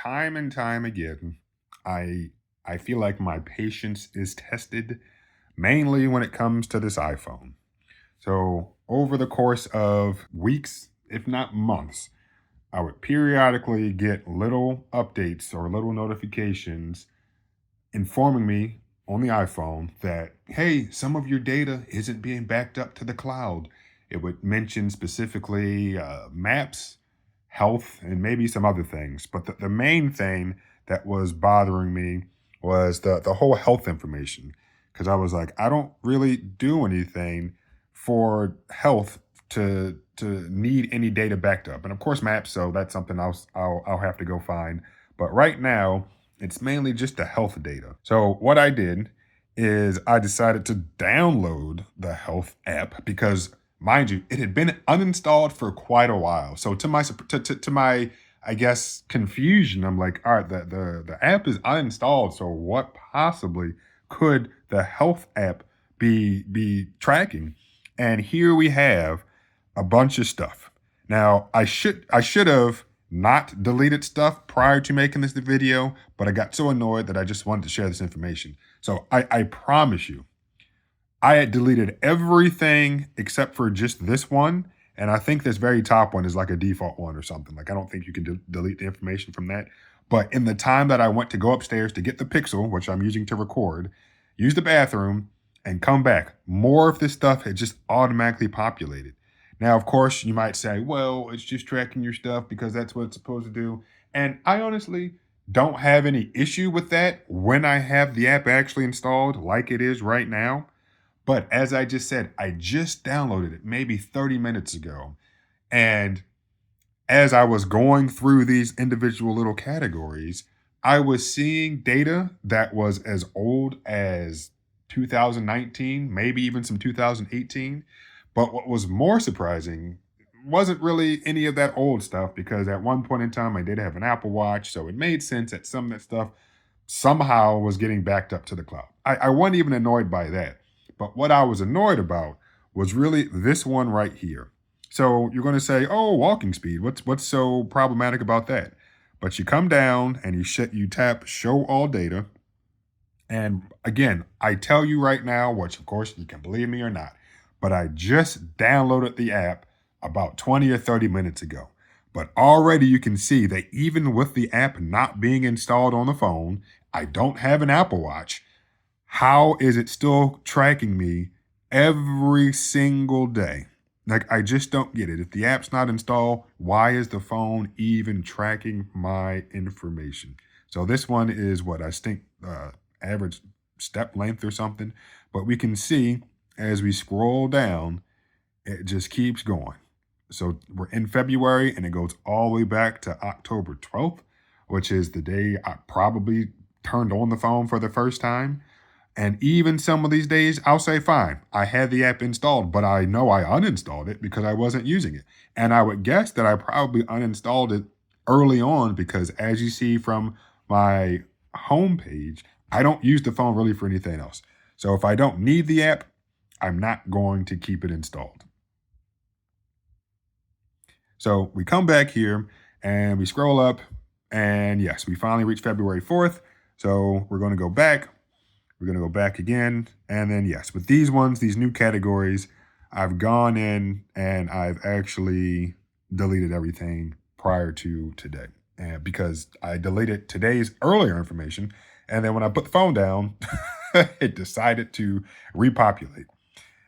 time and time again, I I feel like my patience is tested mainly when it comes to this iPhone. So, over the course of weeks, if not months, I would periodically get little updates or little notifications informing me on the iPhone that, hey, some of your data isn't being backed up to the cloud. It would mention specifically maps, health, and maybe some other things. But the main thing that was bothering me was the whole health information. Because I was like, I don't really do anything for health to need any data backed up. And of course, maps. So that's something I'll have to go find. But right now, it's mainly just the health data. So what I did is I decided to download the health app because, mind you, it had been uninstalled for quite a while. So to my I guess confusion, I'm like, all right, the app is uninstalled. So what possibly could the health app be tracking? And here we have a bunch of stuff. Now I should have not deleted stuff prior to making this video, but I got so annoyed that I just wanted to share this information. So I promise you, I had deleted everything except for just this one. And I think this very top one is like a default one or something. Like, I don't think you can delete the information from that. But in the time that I went to go upstairs to get the Pixel, which I'm using to record, use the bathroom, and come back, more of this stuff had just automatically populated. Now, of course, you might say, well, it's just tracking your stuff because that's what it's supposed to do. And I honestly don't have any issue with that when I have the app actually installed like it is right now. But as I just said, I just downloaded it maybe 30 minutes ago. And as I was going through these individual little categories, I was seeing data that was as old as 2019, maybe even some 2018. But what was more surprising wasn't really any of that old stuff because at one point in time I did have an Apple Watch, so it made sense that some of that stuff somehow was getting backed up to the cloud. I wasn't even annoyed by that. But what I was annoyed about was really this one right here. So you're going to say, "Oh, walking speed. What's so problematic about that?" But you come down and you tap show all data, and again, I tell you right now, which of course you can believe me or not, but I just downloaded the app about 20 or 30 minutes ago. But already you can see that even with the app not being installed on the phone, I don't have an Apple Watch. How is it still tracking me every single day? Like, I just don't get it. If the app's not installed, why is the phone even tracking my information? So this one is what I think average step length or something. But we can see as we scroll down, it just keeps going. So we're in February and it goes all the way back to October 12th, which is the day I probably turned on the phone for the first time. And even some of these days, I'll say, fine, I had the app installed, but I know I uninstalled it because I wasn't using it. And I would guess that I probably uninstalled it early on because, as you see from my homepage, I don't use the phone really for anything else. So if I don't need the app, I'm not going to keep it installed. So we come back here and we scroll up, and yes, we finally reach February 4th. So we're going to go back. We're going to go back again. And then, yes, with these ones, these new categories, I've gone in and I've actually deleted everything prior to today. And because I deleted today's earlier information. And then when I put the phone down, it decided to repopulate.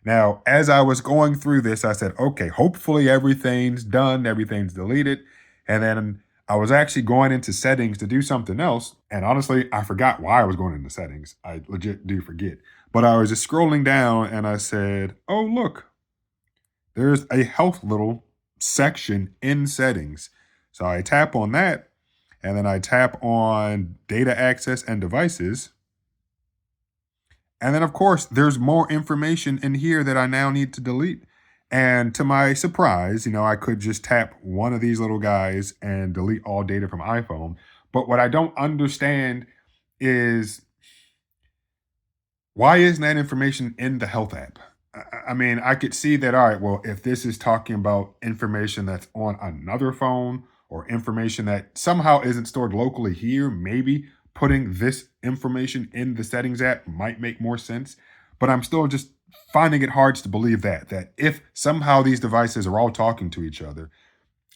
Now, as I was going through this, I said, okay, hopefully everything's done, everything's deleted. And then I was actually going into settings to do something else. And honestly, I forgot why I was going into settings. I legit do forget. But I was just scrolling down and I said, oh, look, there's a health little section in settings. So I tap on that and then I tap on data access and devices. And then, of course, there's more information in here that I now need to delete. And to my surprise, I could just tap one of these little guys and delete all data from iPhone. But what I don't understand is why isn't that information in the health app? I mean, I could see that, all right, well, if this is talking about information that's on another phone or information that somehow isn't stored locally here, maybe putting this information in the settings app might make more sense. But I'm still just finding it hard to believe that if somehow these devices are all talking to each other,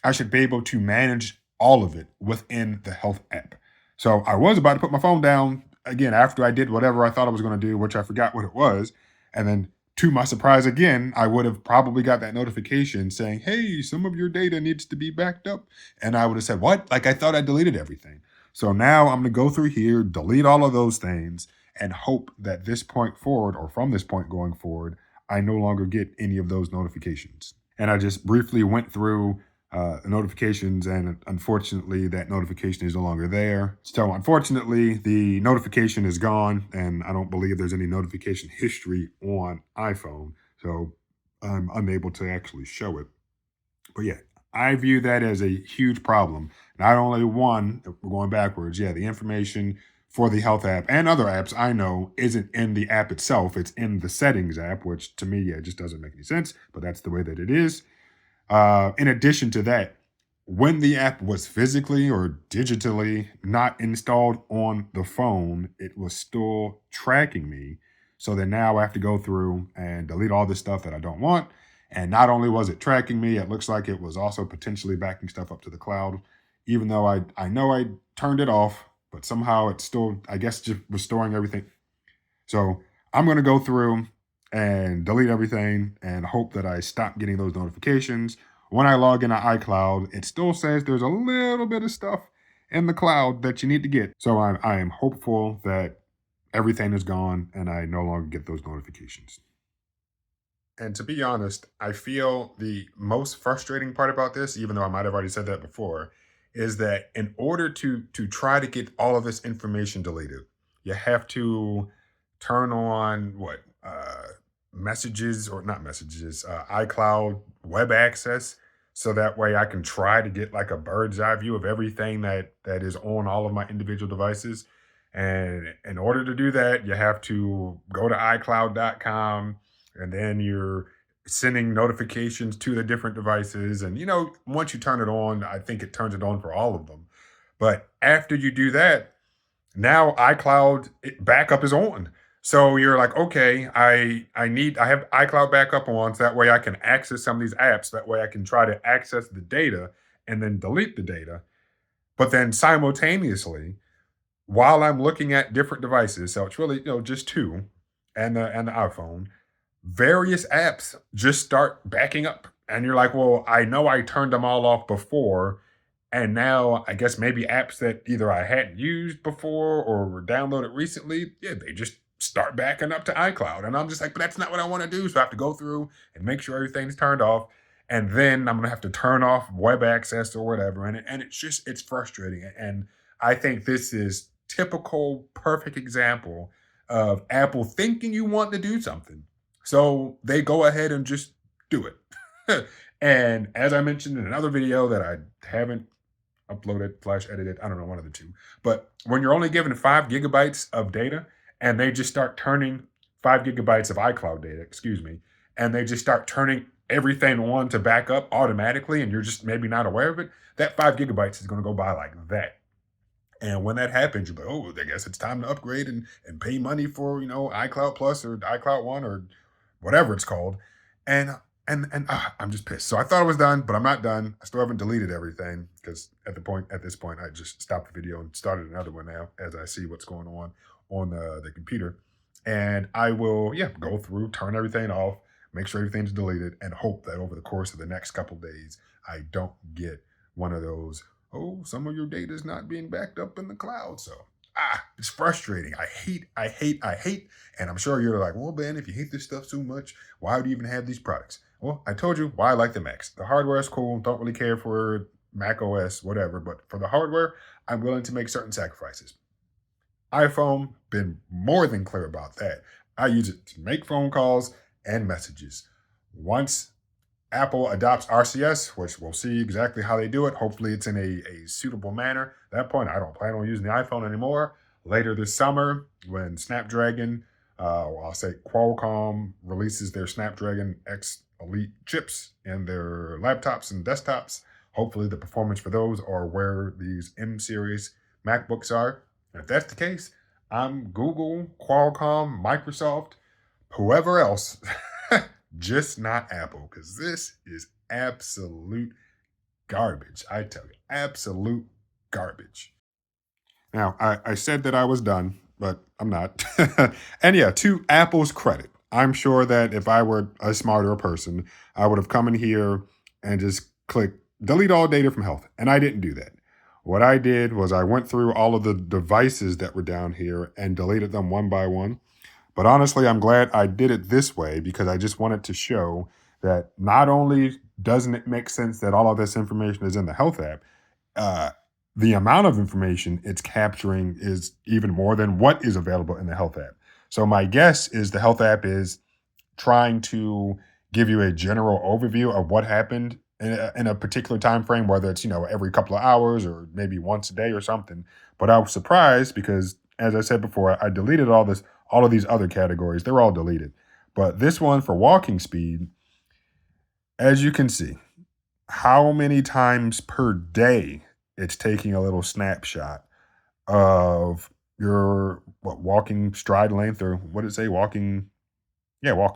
I should be able to manage all of it within the health app. So I was about to put my phone down again after I did whatever I thought I was going to do, which I forgot what it was. And then to my surprise again, I would have probably got that notification saying, hey, some of your data needs to be backed up. And I would have said, what? Like I thought I deleted everything. So now I'm going to go through here, delete all of those things, and hope that this point forward, or from this point going forward, I no longer get any of those notifications. And I just briefly went through notifications, and unfortunately, that notification is no longer there. So, unfortunately, the notification is gone, and I don't believe there's any notification history on iPhone. So, I'm unable to actually show it. But yeah, I view that as a huge problem. Not only one, we're going backwards, yeah, the information for the health app and other apps I know isn't in the app itself, it's in the settings app, which to me, yeah, just doesn't make any sense, but that's the way that it is. In addition to that, when the app was physically or digitally not installed on the phone, it was still tracking me. So then now I have to go through and delete all this stuff that I don't want. And not only was it tracking me, it looks like it was also potentially backing stuff up to the cloud, even though I know I turned it off, but somehow it's still, I guess, just restoring everything. So I'm going to go through and delete everything and hope that I stop getting those notifications. When I log into iCloud, it still says there's a little bit of stuff in the cloud that you need to get. So I am hopeful that everything is gone and I no longer get those notifications. And to be honest, I feel the most frustrating part about this, even though I might have already said that before, is that in order to try to get all of this information deleted, you have to turn on what messages, or not messages, iCloud web access, so that way I can try to get like a bird's eye view of everything that is on all of my individual devices. And in order to do that, you have to go to iCloud.com, and then you're sending notifications to the different devices. And once you turn it on, I think it turns it on for all of them. But after you do that, now iCloud backup is on. So you're like, okay, I have iCloud backup on, so that way I can access some of these apps. That way I can try to access the data and then delete the data. But then simultaneously, while I'm looking at different devices, so it's really just two, and the iPhone, various apps just start backing up. And you're like, well, I know I turned them all off before. And now I guess maybe apps that either I hadn't used before or were downloaded recently, yeah, they just start backing up to iCloud. And I'm just like, but that's not what I want to do. So I have to go through and make sure everything's turned off. And then I'm gonna have to turn off web access or whatever. And it's frustrating. And I think this is typical, perfect example of Apple thinking you want to do something. So they go ahead and just do it. And as I mentioned in another video that I haven't uploaded, flash edited, I don't know, one of the two. But when you're only given 5 GB of data and they just start turning 5 GB of iCloud data, excuse me, and they just start turning everything on to back up automatically, and you're just maybe not aware of it, that 5 GB is going to go by like that. And when that happens, you're like, oh, I guess it's time to upgrade and pay money for, iCloud Plus or iCloud One or whatever it's called. And I'm just pissed. So I thought I was done, but I'm not done. I still haven't deleted everything because at this point, I just stopped the video and started another one now as I see what's going on the computer. And I will, yeah, go through, turn everything off, make sure everything's deleted, and hope that over the course of the next couple days, I don't get one of those, oh, some of your data is not being backed up in the cloud. So it's frustrating. I hate. And I'm sure you're like, well, Ben, if you hate this stuff so much, why would you even have these products? Well, I told you why I like the Macs. The hardware is cool. Don't really care for Mac OS, whatever. But for the hardware, I'm willing to make certain sacrifices. iPhone, been more than clear about that. I use it to make phone calls and messages. Once Apple adopts RCS, which we'll see exactly how they do it. Hopefully it's in a suitable manner. At that point, I don't plan on using the iPhone anymore. Later this summer, when Snapdragon, I'll say Qualcomm releases their Snapdragon X Elite chips in their laptops and desktops, Hopefully the performance for those are where these M series MacBooks are. And if that's the case, I'm Google, Qualcomm, Microsoft, whoever else, just not Apple, because this is absolute garbage. I tell you, absolute garbage. Now, I said that I was done, but I'm not. And yeah, to Apple's credit, I'm sure that if I were a smarter person, I would have come in here and just clicked delete all data from health. And I didn't do that. What I did was I went through all of the devices that were down here and deleted them one by one. But honestly, I'm glad I did it this way because I just wanted to show that not only doesn't it make sense that all of this information is in the health app, uh, the amount of information it's capturing is even more than what is available in the health app. So my guess is the health app is trying to give you a general overview of what happened in a particular time frame, whether it's every couple of hours or maybe once a day or something. But I was surprised because, as I said before, I deleted all of these other categories. They're all deleted, but this one for walking speed, as you can see, how many times per day it's taking a little snapshot of your walking stride length, or what did it say, walking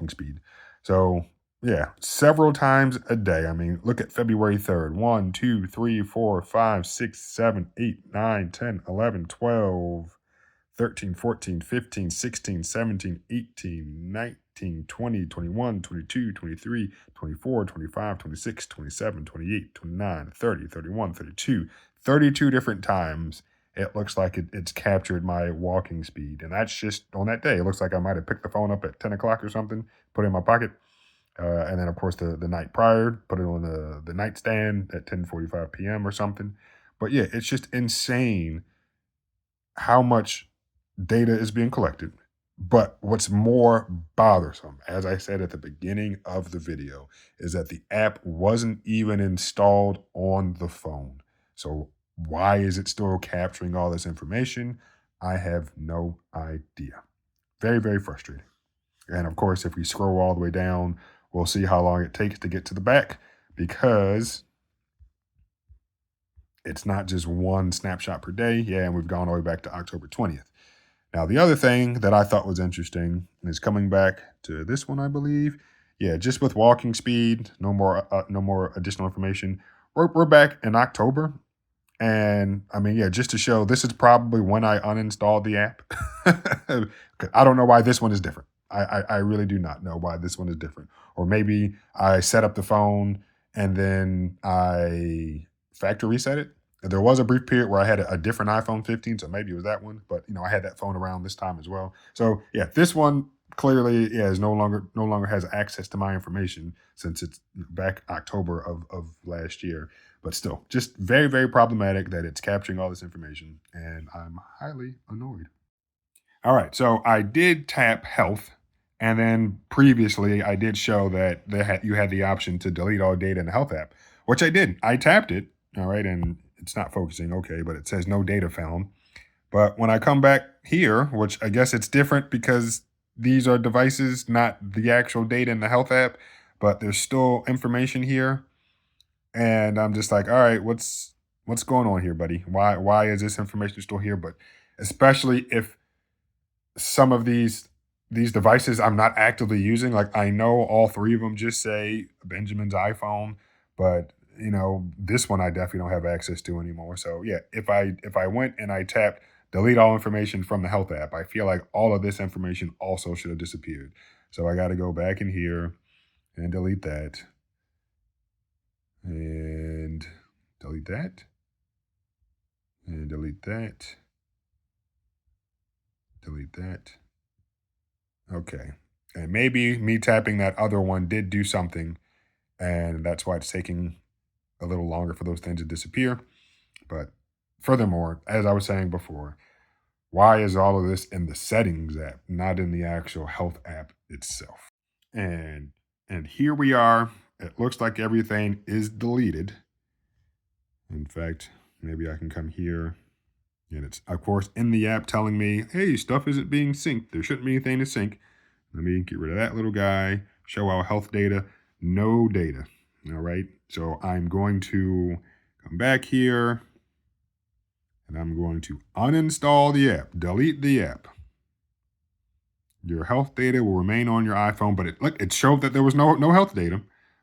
speed. So yeah, several times a day. I mean, look at February 3rd. 1, 2, 3, 4, 5, 6, 7, 8, 9, 10, 11, 12, 13, 14, 15, 16, 17, 18, 19, 20, 21, 22, 23, 24, 25, 26, 27, 28, 29, 30, 31, 32, 32 different times. It looks like it's captured my walking speed. And that's just on that day. It looks like I might have picked the phone up at 10 o'clock or something, put it in my pocket. And then, of course, the night prior, put it on the nightstand at 10:45 p.m. or something. But yeah, it's just insane how much data is being collected. But what's more bothersome, as I said at the beginning of the video, is that the app wasn't even installed on the phone. So why is it still capturing all this information? I have no idea. Very, very frustrating. And of course, if we scroll all the way down, we'll see how long it takes to get to the back because it's not just one snapshot per day. Yeah, and we've gone all the way back to October 20th. Now, the other thing that I thought was interesting is coming back to this one, I believe. Yeah, just with walking speed, no more additional information. We're back in October, and I mean, yeah, just to show this is probably when I uninstalled the app. I don't know why this one is different. I really do not know why this one is different. Or maybe I set up the phone and then I factory reset it. There was a brief period where I had a different iPhone 15, so maybe it was that one. But I had that phone around this time as well. So yeah, this one clearly is no longer has access to my information since it's back October of last year. But still, just very, very problematic that it's capturing all this information, and I'm highly annoyed. All right, so I did tap health, and then previously I did show that you had the option to delete all data in the health app, which I did. I tapped it, all right, and it's not focusing, okay, but it says no data found. But when I come back here, which I guess it's different because these are devices, not the actual data in the health app, but there's still information here. And I'm just like, all right, what's going on here, buddy? Why is this information still here? But especially if some of these devices I'm not actively using, like I know all three of them just say Benjamin's iPhone, but this one I definitely don't have access to anymore. So yeah, if I went and I tapped delete all information from the health app, I feel like all of this information also should have disappeared. So I got to go back in here and delete that and delete that and delete that, delete that. Okay. And maybe me tapping that other one did do something, and that's why it's taking a little longer for those things to disappear. But furthermore, as I was saying before, why is all of this in the settings app, not in the actual health app itself? And here we are. It looks like everything is deleted. In fact, maybe I can come here. And it's, of course, in the app telling me, hey, stuff isn't being synced. There shouldn't be anything to sync. Let me get rid of that little guy. Show our health data. No data. All right. So I'm going to Come back here, and I'm going to uninstall the app, delete the app. Your health data will remain on your iPhone, but it showed that there was no health data.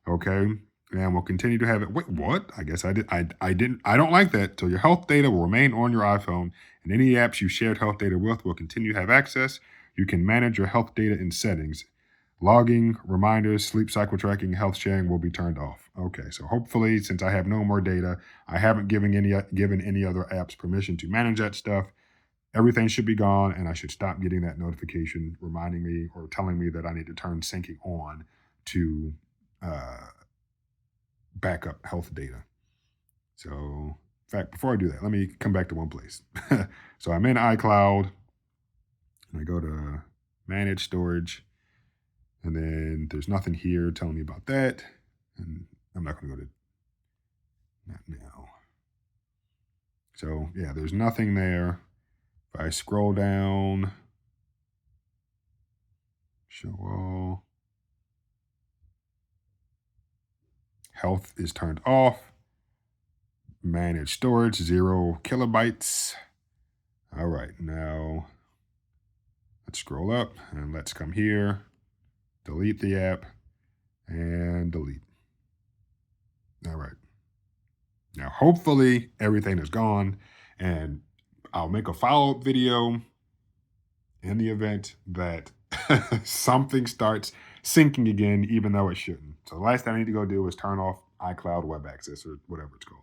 Okay. And we'll continue to have it. Wait, what? I guess I don't like that. So your health data will remain on your iPhone, and any apps you shared health data with will continue to have access. You can manage your health data in settings. Logging, reminders, sleep cycle tracking, health sharing will be turned off. Okay, so hopefully, since I have no more data, I haven't given any other apps permission to manage that stuff. Everything should be gone, and I should stop getting that notification reminding me or telling me that I need to turn syncing on to uh, backup health data. So, in fact, before I do that, let me come back to one place. So I'm in iCloud, and I go to manage storage, and then there's nothing here telling me about that. And I'm not going to go to that now. So, yeah, there's nothing there. If I scroll down, show all, health is turned off. Manage storage, 0 kilobytes. All right, now let's scroll up and let's come here, delete the app, and delete. All right. Now, hopefully everything is gone, and I'll make a follow-up video in the event that something starts syncing again, even though it shouldn't. So the last thing I need to go do is turn off iCloud Web Access or whatever it's called.